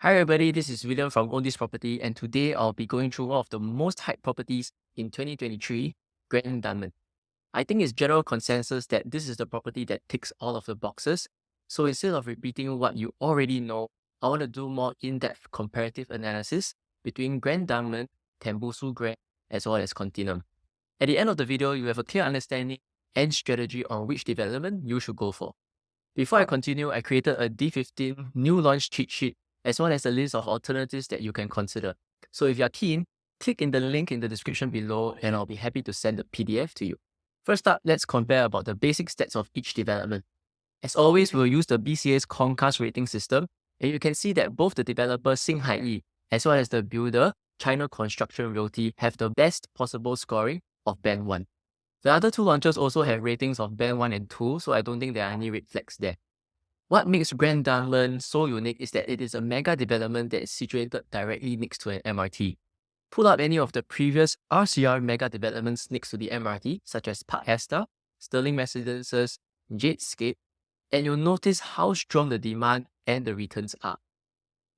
Hi everybody, this is William from Own This Property, and today I'll be going through one of the most hyped properties in 2023, Grand Dunman. I think it's general consensus that this is the property that ticks all of the boxes. So instead of repeating what you already know, I want to do more in-depth comparative analysis between Grand Dunman, Tembusu Grand, as well as Continuum. At the end of the video, you have a clear understanding and strategy on which development you should go for. Before I continue, I created a D15 new launch cheat sheet as well as a list of alternatives that you can consider. So if you're keen, click in the link in the description below and I'll be happy to send the PDF to you. First up, let's compare about the basic stats of each development. As always, we'll use the BCA's Concast rating system, and you can see that both the developer Xinghai as well as the builder China Construction Realty have the best possible scoring of Band 1. The other two launches also have ratings of Band 1 and 2, so I don't think there are any red flags there. What makes Grand Dunman so unique is that it is a mega development that is situated directly next to an MRT. Pull up any of the previous RCR mega developments next to the MRT, such as Park Esta, Sterling Residences, Jadescape, and you'll notice how strong the demand and the returns are.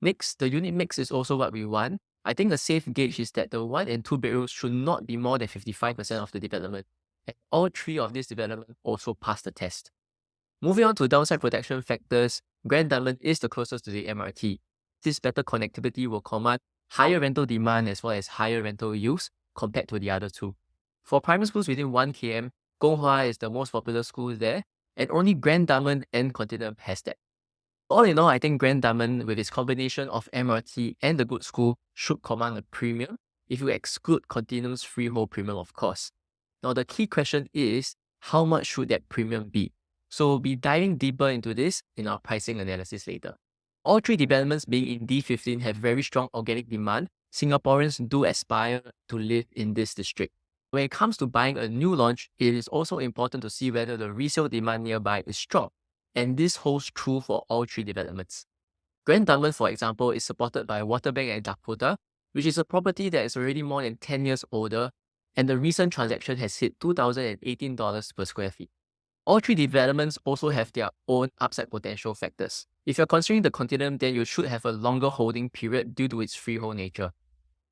Next, the unit mix is also what we want. I think a safe gauge is that the 1 and 2 bedrooms should not be more than 55% of the development, and all three of these developments also pass the test. Moving on to downside protection factors, Grand Dunman is the closest to the MRT. This better connectivity will command higher rental demand as well as higher rental use compared to the other two. For primary schools within 1 km, Gonghua is the most popular school there, and only Grand Dunman and Continuum has that. All in all, I think Grand Dunman, with its combination of MRT and the good school, should command a premium if you exclude Continuum's freehold premium, of course. Now, the key question is, how much should that premium be? So we'll be diving deeper into this in our pricing analysis later. All three developments being in D15 have very strong organic demand. Singaporeans do aspire to live in this district. When it comes to buying a new launch, it is also important to see whether the resale demand nearby is strong. And this holds true for all three developments. Grand Dunman, for example, is supported by Waterbank and Dakota, which is a property that is already more than 10 years older, and the recent transaction has hit $2,018 per square feet. All three developments also have their own upside potential factors. If you're considering the Continuum, then you should have a longer holding period due to its freehold nature.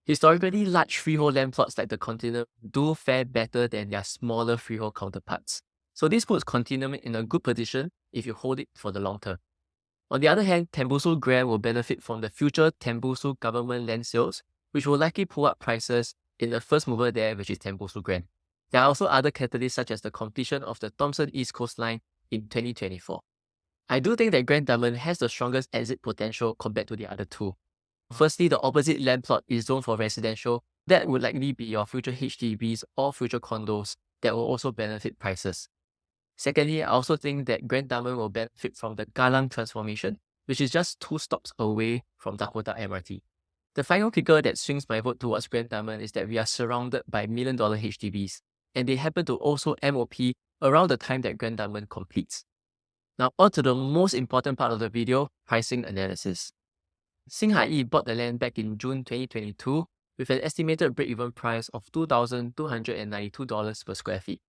Historically, large freehold land plots like the Continuum do fare better than their smaller freehold counterparts. So this puts Continuum in a good position if you hold it for the long term. On the other hand, Tembusu Grand will benefit from the future Tembusu government land sales, which will likely pull up prices in the first mover there, which is Tembusu Grand. There are also other catalysts such as the completion of the Thomson East Coast Line in 2024. I do think that Grand Dunman has the strongest exit potential compared to the other two. Firstly, the opposite land plot is zoned for residential. That would likely be your future HDBs or future condos that will also benefit prices. Secondly, I also think that Grand Dunman will benefit from the Kallang transformation, which is just 2 stops away from Dakota MRT. The final kicker that swings my vote towards Grand Dunman is that we are surrounded by million-dollar HDBs, and they happen to also MOP around the time that Grand Dunman completes. Now on to the most important part of the video, pricing analysis. Xinghai bought the land back in June 2022 with an estimated break-even price of $2,292 per square feet.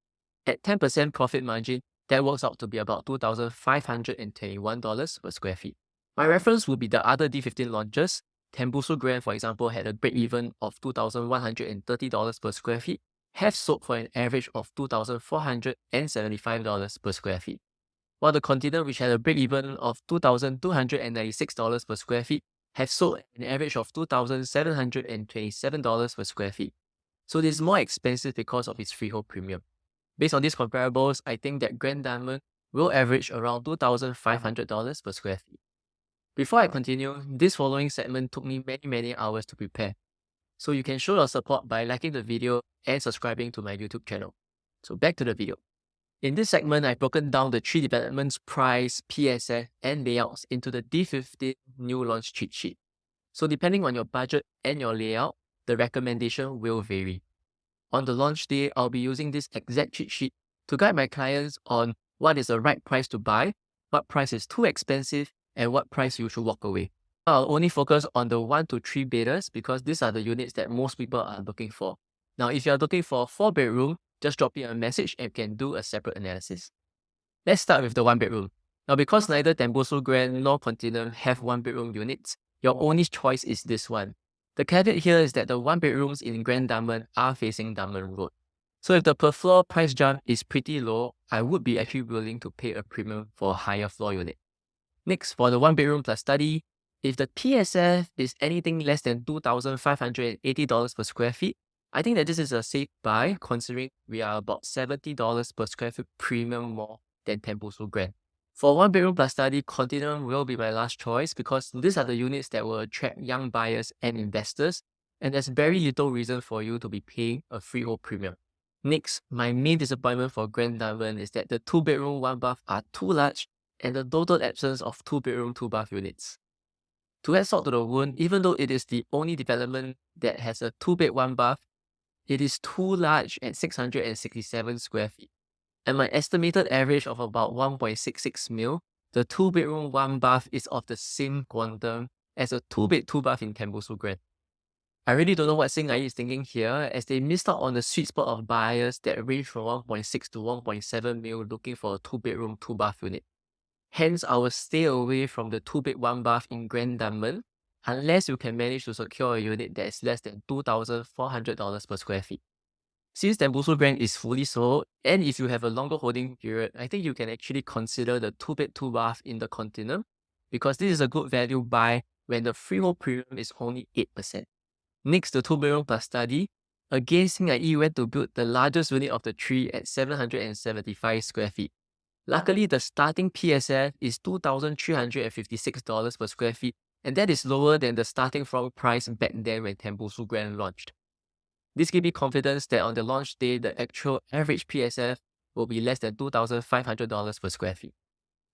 At 10% profit margin, that works out to be about $2,521 per square feet. My reference would be the other D15 launches. Tembusu Grand, for example, had a break-even of $2,130 per square feet, have sold for an average of $2,475 per square feet. While the Continuum, which had a break-even of $2,296 per square feet, have sold an average of $2,727 per square feet. So it is more expensive because of its freehold premium. Based on these comparables, I think that Grand Dunman will average around $2,500 per square feet. Before I continue, this following segment took me many hours to prepare. So you can show your support by liking the video and subscribing to my YouTube channel. So back to the video. In this segment, I've broken down the three developments' price, PSF, and layouts into the D15 new launch cheat sheet. So depending on your budget and your layout, the recommendation will vary. On the launch day, I'll be using this exact cheat sheet to guide my clients on what is the right price to buy, what price is too expensive, and what price you should walk away. I'll only focus on the 1 to 3 bedders because these are the units that most people are looking for. Now, if you're looking for a 4-bedroom, just drop me a message and we can do a separate analysis. Let's start with the 1-bedroom. Now, because neither Tembusu Grand nor Continuum have 1-bedroom units, your only choice is this one. The caveat here is that the one bedrooms in Grand Dunman are facing Dunman Road. So if the per floor price jump is pretty low, I would be actually willing to pay a premium for a higher floor unit. Next, for the one bedroom plus study, if the PSF is anything less than $2,580 per square feet, I think that this is a safe buy considering we are about $70 per square feet premium more than Tembusu Grand. For one bedroom plus study, Continuum will be my last choice because these are the units that will attract young buyers and investors, and there's very little reason for you to be paying a freehold premium. Next, my main disappointment for Grand Dunman is that the 2-bedroom 1-bath are too large and the total absence of 2-bedroom 2-bath units. To add salt to the wound, even though it is the only development that has a 2-bed 1-bath, it is too large at 667 square feet. At my estimated average of about 1.66 mil, the 2-bedroom 1-bath is of the same quantum as a 2-bed 2-bath in Tembusu Grand. I really don't know what Singai is thinking here, as they missed out on the sweet spot of buyers that range from 1.6 to 1.7 mil looking for a 2-bedroom 2-bath unit. Hence, I will stay away from the 2-bed 1-bath in Grand Dunman unless you can manage to secure a unit that is less than $2,400 per square feet. Since Tembusu Grand is fully sold, and if you have a longer holding period, I think you can actually consider the 2-bed 2-bath in the Continuum because this is a good value buy when the freehold premium is only 8%. Next, the 2-bedroom plus study. Again, Singai went to build the largest unit of the three at 775 square feet. Luckily, the starting PSF is $2,356 per square feet, and that is lower than the starting floor price back then when Tembusu Grand launched. This gives me confidence that on the launch day, the actual average PSF will be less than $2,500 per square feet.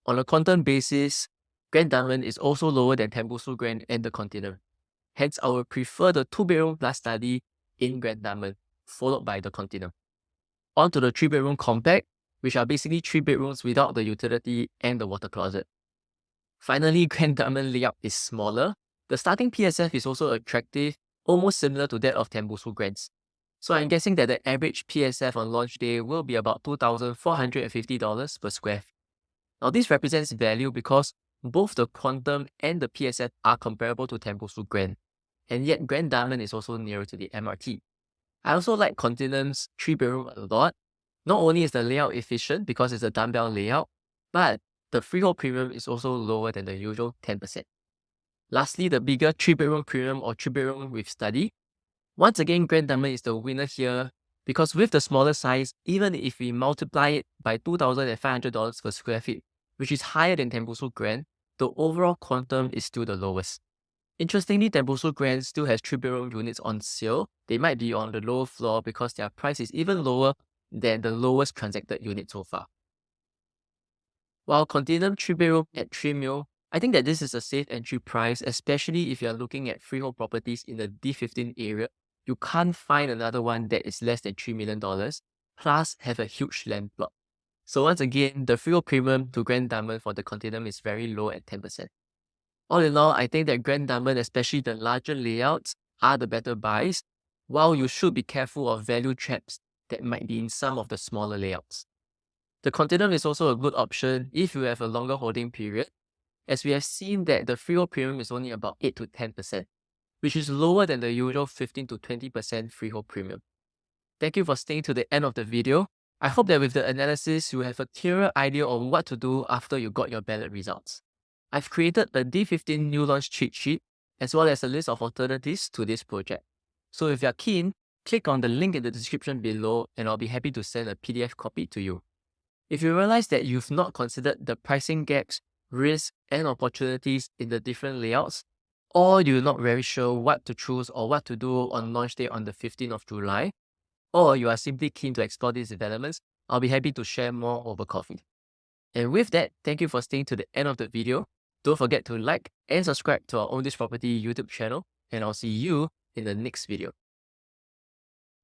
On a quantum basis, Grand Dunman is also lower than Tembusu Grand and the Continuum. Hence, I would prefer the 2-bedroom plus study in Grand Dunman, followed by the Continuum. On to the 3-bedroom compact, which are basically 3 bedrooms without the utility and the water closet. Finally, Grand Dunman layout is smaller. The starting PSF is also attractive, almost similar to that of Tembusu Grands. So I'm guessing that the average PSF on launch day will be about $2,450 per square feet. Now this represents value because both the Quantum and the PSF are comparable to Tembusu Grand, and yet Grand Dunman is also nearer to the MRT. I also like Continuum's 3-bedroom a lot. Not only is the layout efficient because it's a dumbbell layout, but the freehold premium is also lower than the usual 10%. Lastly, the bigger 3-bedroom premium or 3-bedroom with study. Once again, Grand Dunman is the winner here because with the smaller size, even if we multiply it by $2,500 per square feet, which is higher than Tembusu Grand, the overall quantum is still the lowest. Interestingly, Tembusu Grand still has 3-bedroom units on sale. They might be on the lower floor because their price is even lower than the lowest transacted unit so far. While Continuum 3-bedroom at 3 mil, I think that this is a safe entry price, especially if you are looking at freehold properties in the D15 area. You can't find another one that is less than $3 million, plus have a huge land plot. So once again, the freehold premium to Grand Dunman for the Continuum is very low at 10%. All in all, I think that Grand Dunman, especially the larger layouts, are the better buys, while you should be careful of value traps that might be in some of the smaller layouts. The Continuum is also a good option if you have a longer holding period, as we have seen that the freehold premium is only about 8 to 10%, which is lower than the usual 15 to 20% freehold premium. Thank you for staying to the end of the video. I hope that with the analysis, you have a clearer idea on what to do after you got your ballot results. I've created a D15 new launch cheat sheet, as well as a list of alternatives to this project. So if you're keen, click on the link in the description below and I'll be happy to send a PDF copy to you. If you realize that you've not considered the pricing gaps, risks, and opportunities in the different layouts, or you're not very sure what to choose or what to do on launch day on the 15th of July, or you are simply keen to explore these developments, I'll be happy to share more over coffee. And with that, thank you for staying to the end of the video. Don't forget to like and subscribe to our Own This Property YouTube channel, and I'll see you in the next video.